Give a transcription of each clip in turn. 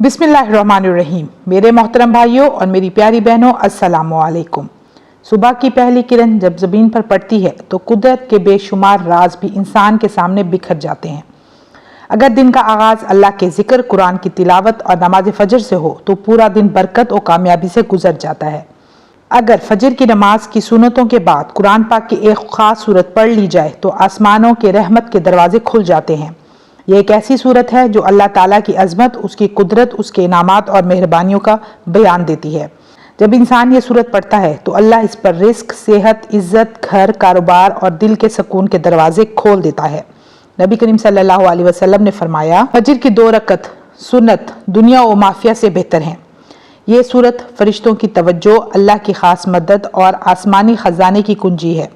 बिस्मिल्लाहिर्रहमानिर्रहीम। मेरे मोहतरम भाइयों और मेरी प्यारी बहनों, अस्सलामु अलैकुम। सुबह की पहली किरण जब ज़मीन पर पड़ती है तो कुदरत के बेशुमार राज भी इंसान के सामने बिखर जाते हैं। अगर दिन का आगाज़ अल्लाह के ज़िक्र, कुरान की तिलावत और नमाज फजर से हो तो पूरा दिन बरकत और कामयाबी से गुजर जाता है। अगर फजर की नमाज की सुन्नतों के बाद कुरान पाक की एक ख़ास सूरत पढ़ ली जाए तो आसमानों के रहमत के दरवाजे खुल जाते हैं। ये एक ऐसी सूरत है जो अल्लाह ताला की अज़मत, उसकी कुदरत, उसके इनामात और मेहरबानियों का बयान देती है। जब इंसान ये सूरत पढ़ता है तो अल्लाह इस पर रिस्क, सेहत, इज़्ज़त, घर, कारोबार और दिल के सुकून के दरवाजे खोल देता है। नबी करीम सल्लल्लाहु अलैहि वसल्लम ने फरमाया, फजर की 2 रकत सुन्नत दुनिया व माफिया से बेहतर हैं। ये सूरत फरिश्तों की तवज्जो, अल्लाह की खास मदद और आसमानी ख़जाने की कुंजी है।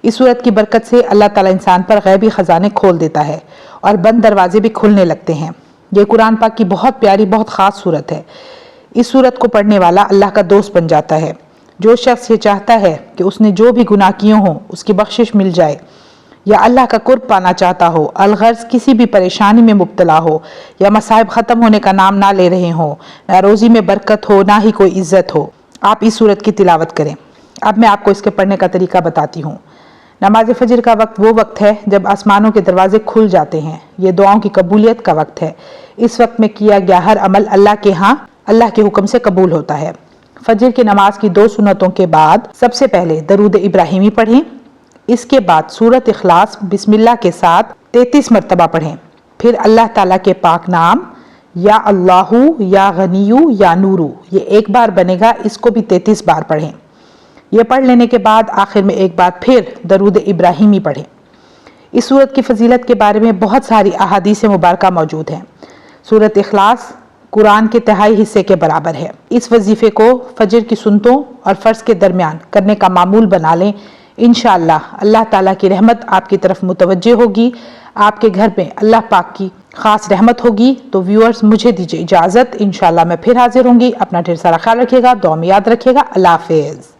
इस सूरत की बरकत से अल्लाह ताला इंसान पर गैबी ख़जाने खोल देता है और बंद दरवाजे भी खुलने लगते हैं। ये कुरान पाक की बहुत प्यारी, बहुत ख़ास सूरत है। इस सूरत को पढ़ने वाला अल्लाह का दोस्त बन जाता है। जो शख्स ये चाहता है कि उसने जो भी गुनाह किए हों उसकी बख्शिश मिल जाए, या अल्लाह का कुर्ब पाना चाहता हो, अलगर्ज किसी भी परेशानी में मुब्तला हो, या मसाइब ख़त्म होने का नाम ना ले रहे हों, ना रोज़ी में बरकत हो, ना ही कोई इज़्ज़त हो, आप इस सूरत की तिलावत करें। अब मैं आपको इसके पढ़ने का तरीका बताती हूँ। नमाज फजर का वक्त वो वक्त है जब आसमानों के दरवाजे खुल जाते हैं। ये दुआओं की कबूलियत का वक्त है। इस वक्त में किया गया हर अमल अल्लाह के यहाँ अल्लाह के हुक्म से कबूल होता है। फजर की नमाज की 2 सुन्नतों के बाद सबसे पहले दरूद इब्राहिमी पढ़ें। इसके बाद सूरत इखलास बिस्मिल्लाह के साथ 33 मरतबा पढ़ें। फिर अल्लाह ताला के पाक नाम या अल्लाहू, या गनीयू, या नूरू, ये एक बार बनेगा, इसको भी 33 बार पढ़ें। ये पढ़ लेने के बाद आखिर में एक बार फिर दरूद इब्राहिमी पढ़ें। इस सूरत की फजीलत के बारे में बहुत सारी अहादीस मुबारका मौजूद हैं। सूरत इखलास कुरान के 3/4 हिस्से के बराबर है। इस वजीफे को फजर की सुन्नतों और फ़र्ज़ के दरमियान करने का मामूल बना लें। इंशाअल्लाह अल्लाह ताला की रहमत आपकी तरफ मुतवज्जे होगी, आपके घर में अल्लाह पाक की खास रहमत होगी। तो व्यूअर्स, मुझे दीजिए इजाज़त। इंशाअल्लाह मैं फिर हाजिर होंगी। अपना ढेर सारा ख्याल रखिएगा, दुआ में याद रखिएगा। अल्लाह हाफ़िज़।